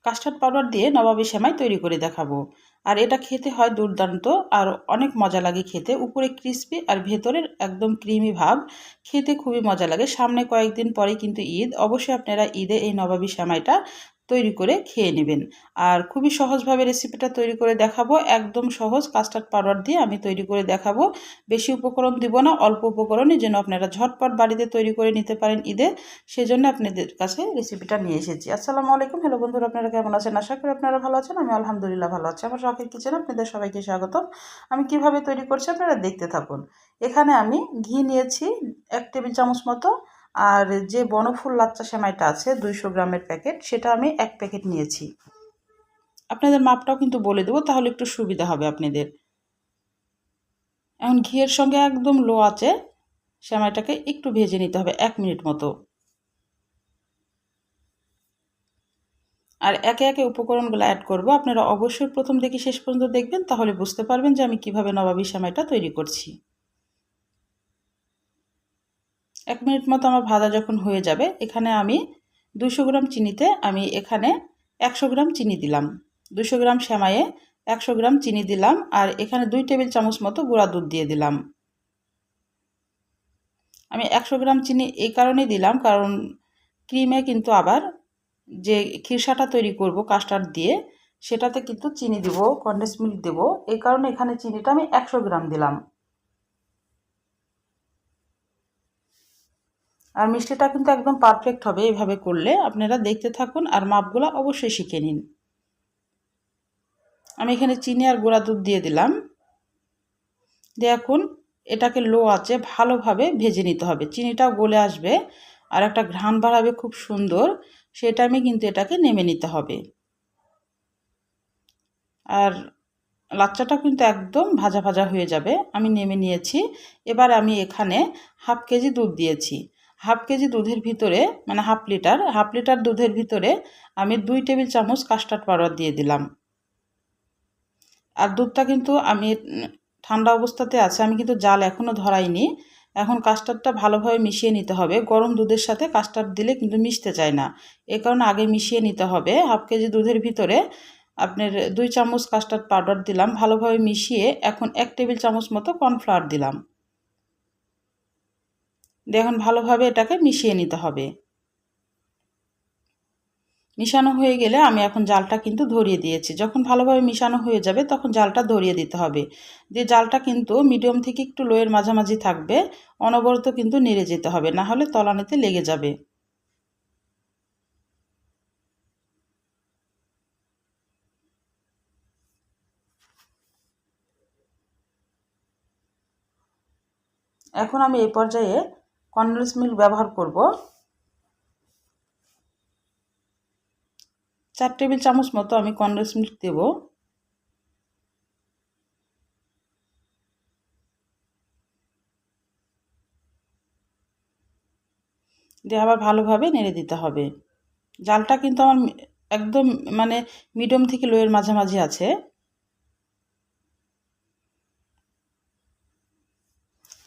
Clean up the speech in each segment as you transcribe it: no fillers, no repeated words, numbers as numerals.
Custard powder দিয়ে নবাবী সেমাই তৈরি করে দেখাবো। আর এটা খেতে হয় দুর্দান্ত আর অনেক মজা লাগে খেতে। উপরে ক্রিস্পি আর ভেতরের একদম ক্রিমি ভাব, খেতে খুবই মজা লাগে। সামনে কয়েকদিন পরেই কিন্তু ঈদ, অবশ্যই আপনারা ঈদে এই নবাবী সেমাইটা তৈরি করে খেয়ে নেবেন। আর খুবই সহজভাবে রেসিপিটা তৈরি করে দেখাবো, একদম সহজ। কাস্টার্ড পাউডার দিয়ে আমি তৈরি করে দেখাবো। বেশি উপকরণ দিব না, অল্প উপকরণই যেন আপনারা ঝটপট বাড়িতে তৈরি করে নিতে পারেন ঈদে, সেজন্য আপনাদের কাছে রেসিপিটা নিয়ে এসেছি। আসসালামু আলাইকুম, হ্যালো বন্ধুরা, আপনারা কেমন আছেন? আশা করি আপনারা ভালো আছেন। আমি আলহামদুলিল্লাহ ভালো আছি। আমার শখের কিচেনে আপনাদের সবাইকে স্বাগতম। আমি কিভাবে তৈরি করছি আপনারা দেখতে থাকুন। এখানে আমি ঘি নিয়েছি 1 টেবিল চামচ মতো, আর যে বনফুল লাচ্চা সেমাইটা আছে 200 গ্রামের প্যাকেট, সেটা আমি 1 প্যাকেট নিয়েছি। আপনাদের মাপটাও কিন্তু বলে দেবো, তাহলে একটু সুবিধা হবে আপনাদের। এখন ঘিয়ের সঙ্গে একদম লো আঁচে সেমাইটাকে একটু ভেজে নিতে হবে 1 মিনিট মতো। আর একে একে উপকরণগুলো অ্যাড করব। আপনারা অবশ্যই প্রথম থেকে শেষ পর্যন্ত দেখবেন, তাহলে বুঝতে পারবেন যে আমি কিভাবে নবাবী সেমাইটা তৈরি করছি। 1 মিনিট মতো আমার ভাজা যখন হয়ে যাবে, এখানে আমি 200 গ্রাম চিনিতে আমি এখানে 100 গ্রাম চিনি দিলাম। 200 গ্রাম সেমাইয়ে 100 গ্রাম চিনি দিলাম, আর এখানে 2 টেবিল চামচ মতো গুঁড়া দুধ দিয়ে দিলাম। আমি 100 গ্রাম চিনি এই কারণেই দিলাম, কারণ ক্রিমে কিন্তু আবার যে খিরসাটা তৈরি করব কাস্টার্ড দিয়ে, সেটাতে কিন্তু চিনি দেব, কনডেন্স মিল্ক দেব। এই কারণে এখানে চিনিটা আমি 100 গ্রাম দিলাম। আর মিষ্টিটা কিন্তু একদম পারফেক্ট হবে এভাবে করলে। আপনারা দেখতে থাকুন আর মাপগুলো অবশ্যই শিখে নিন। আমি এখানে চিনি আর গুঁড়া দুধ দিয়ে দিলাম। দিয়ে এখন এটাকে লো আঁচে ভালোভাবে ভেজে নিতে হবে। চিনিটাও গলে আসবে আর একটা ঘ্রাণ বাড়াবে খুব সুন্দর, সেই টাইমে কিন্তু এটাকে নেমে নিতে হবে। আর লাচ্চাটা কিন্তু একদম ভাজা ভাজা হয়ে যাবে। আমি নেমে নিয়েছি। এবার আমি এখানে 1/2 কেজি দুধ দিয়েছি। 1/2 কেজি দুধের ভিতরে, মানে হাফ লিটার দুধের ভিতরে আমি 2 টেবিল চামচ কাস্টার্ড পাউডার দিয়ে দিলাম। আর দুধটা কিন্তু আমি ঠান্ডা অবস্থাতে আছে, আমি কিন্তু জাল এখনও ধরাইনি। এখন কাস্টার্ডটা ভালোভাবে মিশিয়ে নিতে হবে। গরম দুধের সাথে কাস্টার্ড দিলে কিন্তু মিশতে চায় না, এ কারণে আগে মিশিয়ে নিতে হবে। 1/2 কেজি দুধের ভিতরে আপনার 2 চামচ কাস্টার্ড পাউডার দিলাম, ভালোভাবে মিশিয়ে এখন 1 টেবিল চামচ মতো কর্নফ্লাওয়ার দিলাম। দিয়ে এখন ভালোভাবে এটাকে মিশিয়ে নিতে হবে। মিশানো হয়ে গেলে আমি এখন জালটা কিন্তু ধরিয়ে দিয়েছি। যখন ভালোভাবে মিশানো হয়ে যাবে তখন জালটা ধরিয়ে দিতে হবে। দিয়ে জালটা কিন্তু মিডিয়াম থেকে একটু লোয়ের মাঝামাঝি থাকবে, অনবরত কিন্তু নেড়ে যেতে হবে, না হলে তলানিতে লেগে যাবে। এখন আমি এই পর্যায়ে কনডেন্স মিল্ক ব্যবহার করব। 4 টেবিল চামচ মতো আমি কনডেন্স মিল্ক দেব। দিয়ে আবার ভালোভাবে নেড়ে দিতে হবে। জালটা কিন্তু আমার একদম মানে মিডিয়াম থেকে লোয়ের মাঝামাঝি আছে।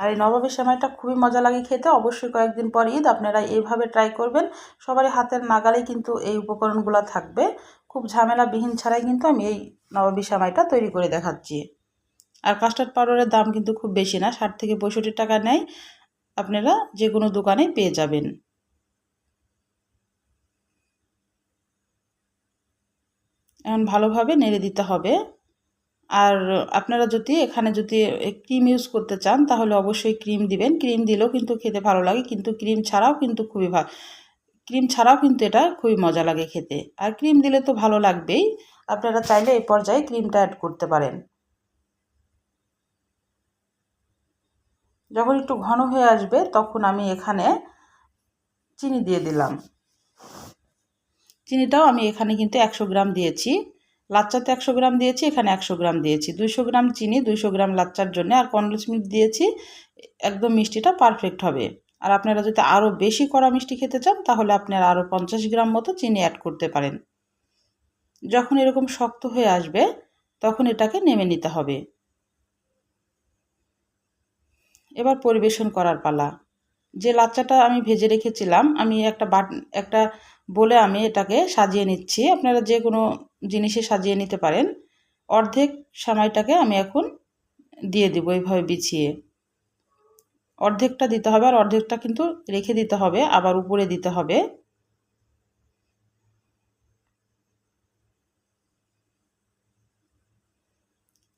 আর এই নবাবী সেমাইটা খুবই মজা লাগে খেতে। অবশ্যই কয়েকদিন পর ঈদ, আপনারা এইভাবে ট্রাই করবেন। সবারই হাতের নাগালেই কিন্তু এই উপকরণগুলো থাকবে। খুব ঝামেলাবিহীন ছাড়াই কিন্তু আমি এই নবাবী সেমাইটা তৈরি করে দেখাচ্ছি। আর কাস্টার্ড পাউডারের দাম কিন্তু খুব বেশি না, 60 থেকে 65 টাকা নেয়। আপনারা যে কোনো দোকানেই পেয়ে যাবেন। এখন ভালোভাবে নেড়ে দিতে হবে। আর আপনারা যদি এখানে ক্রিম ইউজ করতে চান, তাহলে অবশ্যই ক্রিম দিবেন। ক্রিম দিলেও কিন্তু খেতে ভালো লাগে, কিন্তু ক্রিম ছাড়াও কিন্তু ক্রিম ছাড়াও কিন্তু এটা খুবই মজা লাগে খেতে। আর ক্রিম দিলে তো ভালো লাগবেই, আপনারা চাইলে এই পর্যায়ে ক্রিমটা অ্যাড করতে পারেন। যখন একটু ঘন হয়ে আসবে তখন আমি এখানে চিনি দিয়ে দিলাম। চিনিটাও আমি এখানে কিন্তু 100 গ্রাম দিয়েছি। লাচ্চাতে 100 গ্রাম দিয়েছি, এখানে 100 গ্রাম দিয়েছি। 200 গ্রাম চিনি 200 গ্রাম লাচ্চার জন্য। আর কনডেন্স মিল্ক দিয়েছি, একদম মিষ্টিটা পারফেক্ট হবে। আর আপনারা যদি আরও বেশি কড়া মিষ্টি খেতে চান, তাহলে আপনারা আরও 50 গ্রাম মতো চিনি অ্যাড করতে পারেন। যখন এরকম শক্ত হয়ে আসবে তখন এটাকে নেমে নিতে হবে। এবার পরিবেশন করার পালা। যে লাচ্চাটা আমি ভেজে রেখেছিলাম, আমি একটা বলে আমি এটাকে সাজিয়ে নিচ্ছি। আপনারা যে কোনো জিনিসে সাজিয়ে নিতে পারেন। অর্ধেক সেমাইটাকে আমি এখন দিয়ে দিব এইভাবে বিছিয়ে। অর্ধেকটা দিতে হবে আর অর্ধেকটা কিন্তু রেখে দিতে হবে, আবার উপরে দিতে হবে।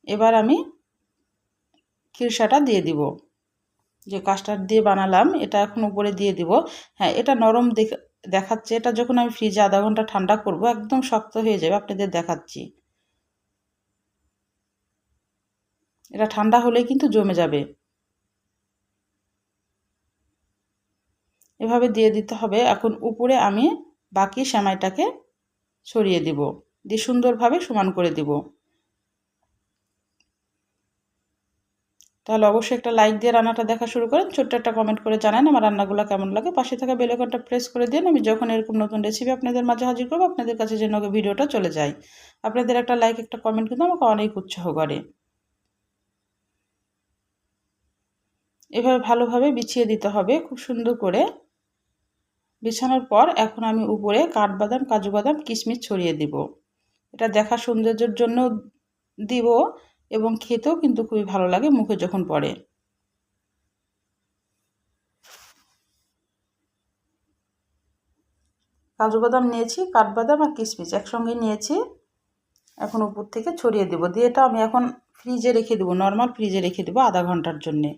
এবার আমি খিরসাটা দিয়ে দিব, যে কাস্টার্ড দিয়ে বানালাম এটা এখন উপরে দিয়ে দিব। হ্যাঁ, এটা নরম দেখাচ্ছে। এটা যখন আমি ফ্রিজে আধা ঘন্টা ঠান্ডা করব একদম শক্ত হয়ে যাবে, আপনাদের দেখাচ্ছি। এটা ঠান্ডা হলেই কিন্তু জমে যাবে। এভাবে দিয়ে দিতে হবে। এখন উপরে আমি বাকি সেমাইটাকে ছড়িয়ে দিব, দিয়ে সুন্দরভাবে সমান করে দিব। তাহলে অবশ্যই একটা লাইক দিয়ে রান্নাটা দেখা শুরু করেন, ছোট্ট একটা কমেন্ট করে জানান আমার রান্নাগুলো কেমন লাগে। পাশে থাকা বেল আইকনটা প্রেস করে দিন, আমি যখন এরকম নতুন রেসিপি আপনাদের মাঝে হাজির করবো আপনাদের কাছে যেন ভিডিওটা চলে যায়। আপনাদের একটা লাইক একটা কমেন্ট কিন্তু আমাকে অনেক উৎসাহ করে। এভাবে ভালোভাবে বিছিয়ে দিতে হবে খুব সুন্দর করে। বিছানোর পর এখন আমি উপরে কাঠবাদাম, কাজু বাদাম, কিশমিশ ছড়িয়ে দিব। এটা দেখা সৌন্দর্যের জন্য দিব এবং খেতেও কিন্তু খুবই ভালো লাগে মুখে যখন পড়ে। কাজু বাদাম নিয়েছি, কাঠবাদাম আর কিশমিশ একসঙ্গে নিয়েছি। এখন উপর থেকে ছড়িয়ে দেব, দিয়ে এটা আমি এখন ফ্রিজে রেখে দেবো, নর্মাল ফ্রিজে রেখে দেবো আধা ঘন্টার জন্যে।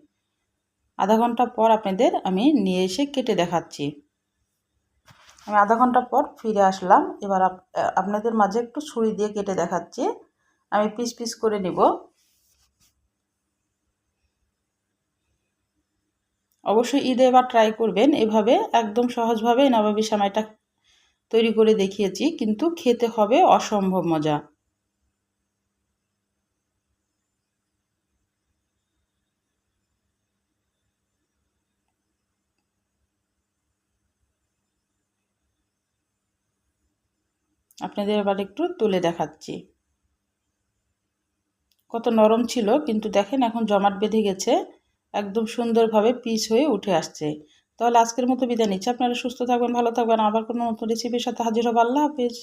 আধা ঘন্টা পর আপনাদের আমি নিয়ে এসে কেটে দেখাচ্ছি। আমি আধা ঘন্টা পর ফিরে আসলাম। এবার আপনাদের মাঝে একটু ছুরি দিয়ে কেটে দেখাচ্ছি। আমি পিস পিস করে নিব। অবশ্যই ঈদে এবার ট্রাই করবেন এভাবে, একদম সহজভাবে নবাবী সেমাইটা তৈরি করে দেখিয়েছি, কিন্তু খেতে হবে অসম্ভব মজা। আপনাদের এবার একটু তুলে দেখাচ্ছি। কত নরম ছিল, কিন্তু দেখেন এখন জমাট বেঁধে গেছে, একদম সুন্দরভাবে পিস হয়ে উঠে আসছে। তাহলে আজকের মতো বিদায় নিচ্ছি। আপনারা সুস্থ থাকবেন, ভালো থাকবেন। আবার কোনো নতুন রেসিপির সাথে হাজির হবো। আল্লাহ হাফেজ।